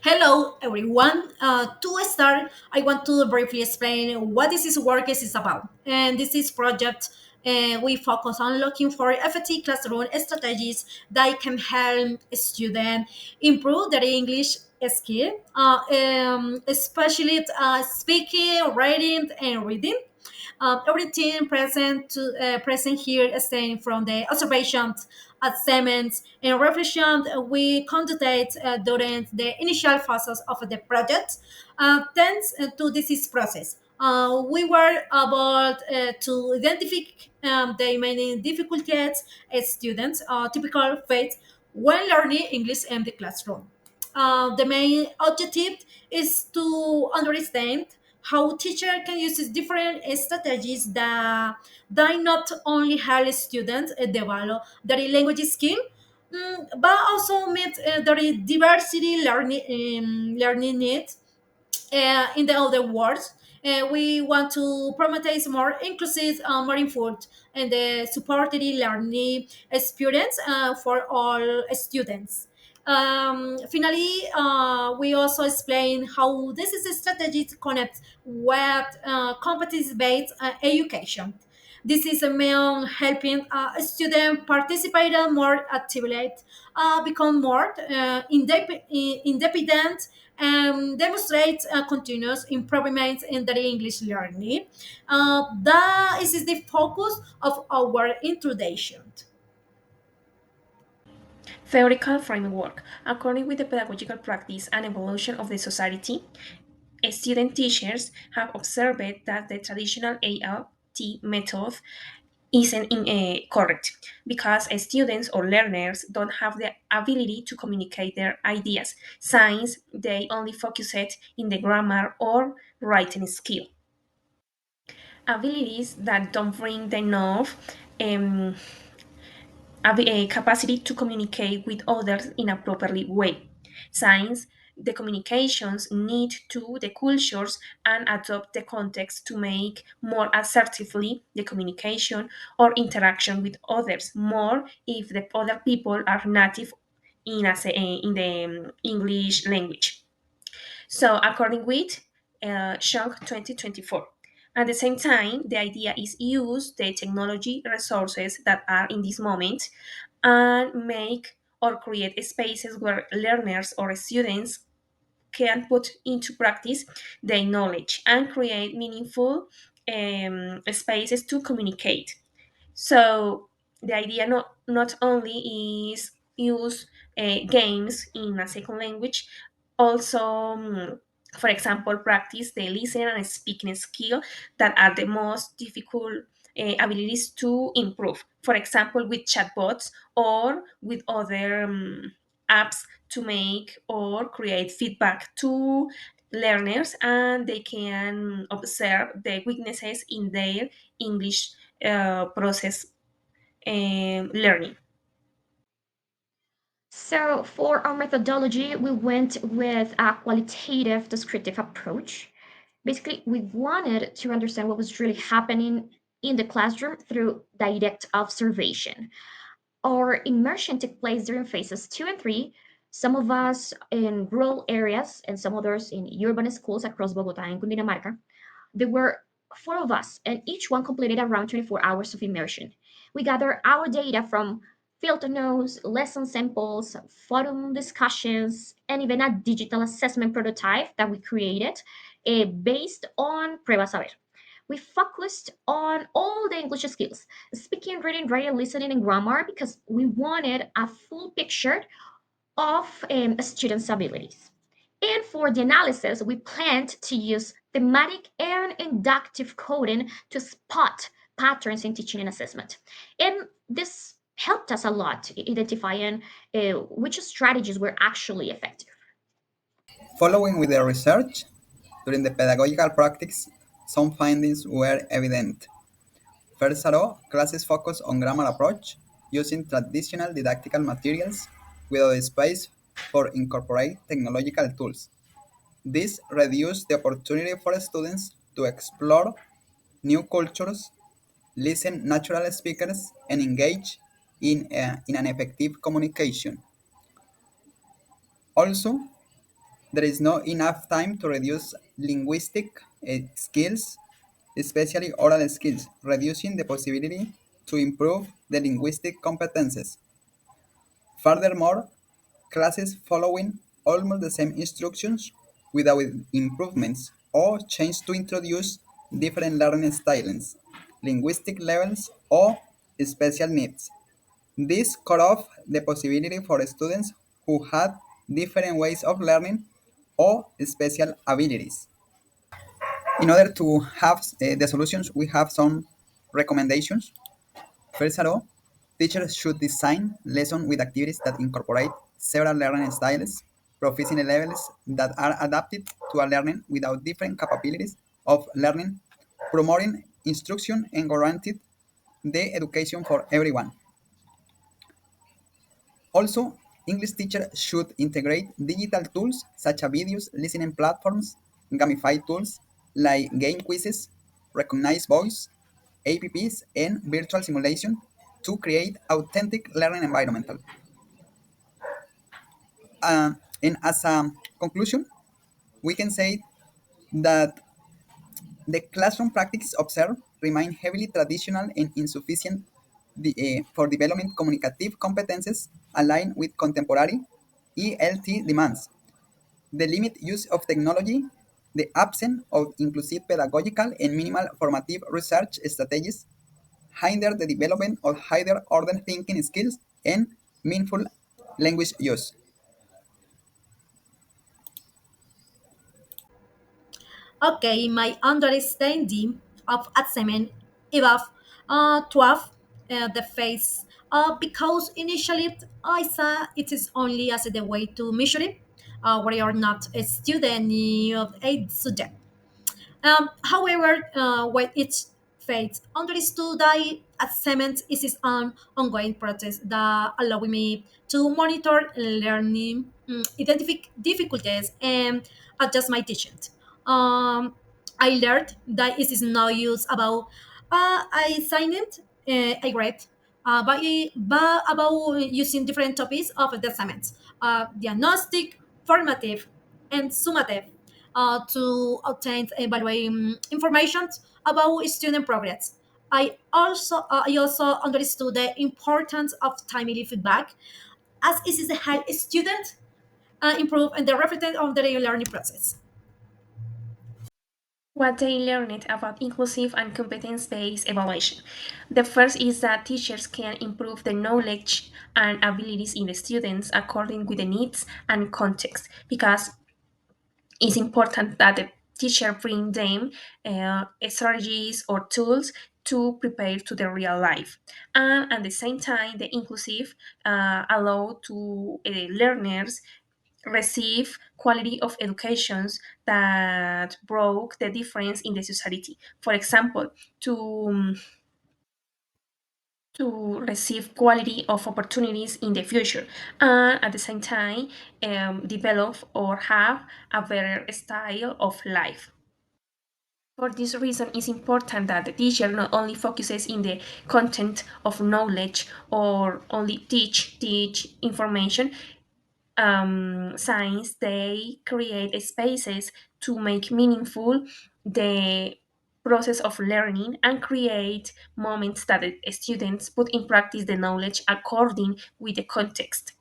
Hello, everyone. To start, I want to briefly explain what this is work is about. And this is project. We focus on looking for effective classroom strategies that can help students improve their English skill, especially speaking, writing, and reading. Everything present here stemming from the observations, assessments, and reflections we conducted during the initial phases of the project. Thanks to this process, we were able to identify the many difficulties students typical face when learning English in the classroom. The main objective is to understand how teacher can use different strategies that not only help students develop their language skill, but also meet their diversity learning needs. In the other words, we want to promote a more inclusive, more informed, and supported learning experience for all students. Finally, we also explain how this is a strategy to connect with competence-based education. This is a main helping a student participate more actively, become more independent, and demonstrate continuous improvement in their English learning. That is the focus of our introduction. Theoretical framework. According with the pedagogical practice and evolution of the society, student teachers have observed that the traditional ALT method isn't correct because students or learners don't have the ability to communicate their ideas since they only focus it in the grammar or writing skill. Abilities that don't bring enough um, a capacity to communicate with others in a properly way. Since the communications need to the cultures and adopt the context to make more assertively the communication or interaction with others more if the other people are native in the English language. So, according with Shunk 2024. At the same time, the idea is use the technology resources that are in this moment and make or create spaces where learners or students can put into practice their knowledge and create meaningful spaces to communicate. So the idea not only is use games in a second language, also, for example, practice the listening and speaking skill that are the most difficult abilities to improve. For example, with chatbots or with other apps to make or create feedback to learners and they can observe the weaknesses in their English process learning. So, for our methodology, we went with a qualitative descriptive approach. Basically, we wanted to understand what was really happening in the classroom through direct observation. Our immersion took place during phases 2 and 3, some of us in rural areas and some others in urban schools across Bogota and Cundinamarca. There were four of us, and each one completed around 24 hours of immersion. We gathered our data from field notes, lesson samples, forum discussions, and even a digital assessment prototype that we created based on Prueba Saber. We focused on all the English skills, speaking, reading, writing, listening, and grammar, because we wanted a full picture of students' abilities. And for the analysis, we planned to use thematic and inductive coding to spot patterns in teaching and assessment. And this helped us a lot identifying which strategies were actually effective. Following with the research, during the pedagogical practice, some findings were evident. First of all, classes focus on grammar approach using traditional didactical materials without space for incorporate technological tools. This reduced the opportunity for students to explore new cultures, listen natural speakers, and engage in an effective communication. Also, There is not enough time to reduce linguistic skills, especially oral skills, reducing the possibility to improve the linguistic competences. Furthermore, classes following almost the same instructions without improvements or change to introduce different learning styles, linguistic levels, or special needs. This cut off the possibility for students who had different ways of learning or special abilities. In order to have the solutions, we have some recommendations. First of all, teachers should design lessons with activities that incorporate several learning styles, proficiency levels that are adapted to a learning without different capabilities of learning, promoting instruction and guaranteed the education for everyone. Also, English teachers should integrate digital tools such as videos, listening platforms, gamified tools like game quizzes, recognized voice, apps, and virtual simulation to create authentic learning environment. And as a conclusion, we can say that the classroom practices observed remain heavily traditional and insufficient for developing communicative competences aligned with contemporary ELT demands. The limited use of technology, the absence of inclusive pedagogical and minimal formative research strategies hinder the development of higher order thinking skills and meaningful language use. Okay, my understanding of assignment above 12 the face because initially I saw it is only as the way to measure it where you are not a student of a subject. However, when each phase understood that assessment is its own ongoing process that allow me to monitor learning, identify difficulties, and adjust my teaching. Um, I learned that it is no use about I signed it, I read, but about using different topics of the assignments, diagnostic, formative, and summative to obtain evaluating information about student progress. I also understood the importance of timely feedback as it is a help student improve and the reflect on their learning process. What they learned about inclusive and competence based evaluation. The first is that teachers can improve the knowledge and abilities in the students according with the needs and context because it's important that the teacher bring them strategies or tools to prepare to the real life, and at the same time the inclusive allow to learners receive quality of educations that broke the difference in the society. For example, to receive quality of opportunities in the future and at the same time develop or have a better style of life. For this reason, it's important that the teacher not only focuses in the content of knowledge or only teach information, science, they create spaces to make meaningful the process of learning and create moments that the students put in practice the knowledge according with the context.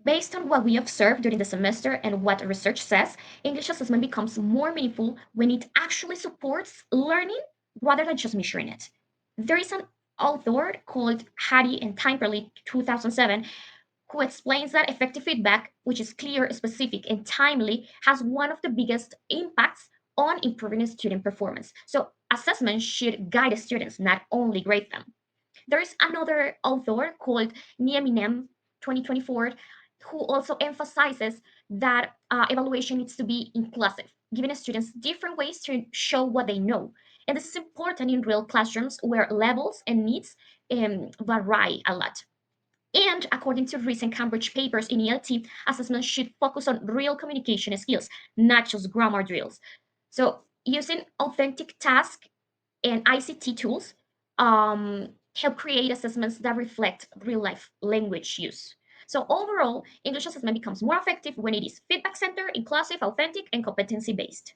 Based on what we observed during the semester and what research says, English assessment becomes more meaningful when it actually supports learning rather than just measuring it. There is an author called Hattie and Timberlake 2007 who explains that effective feedback, which is clear, specific, and timely, has one of the biggest impacts on improving student performance. So assessment should guide students, not only grade them. There is another author called Nieminem 2024 who also emphasizes that evaluation needs to be inclusive, giving students different ways to show what they know. And this is important in real classrooms where levels and needs vary a lot. And according to recent Cambridge papers in ELT, assessment should focus on real communication skills, not just grammar drills. So, using authentic tasks and ICT tools help create assessments that reflect real life language use. So overall, English assessment becomes more effective when it is feedback centered, inclusive, authentic, and competency based.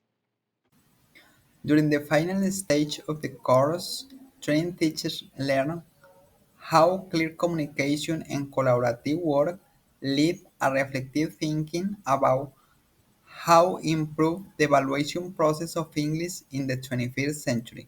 During the final stage of the course, trained teachers learn how clear communication and collaborative work lead a reflective thinking about how improve the evaluation process of English in the 21st century.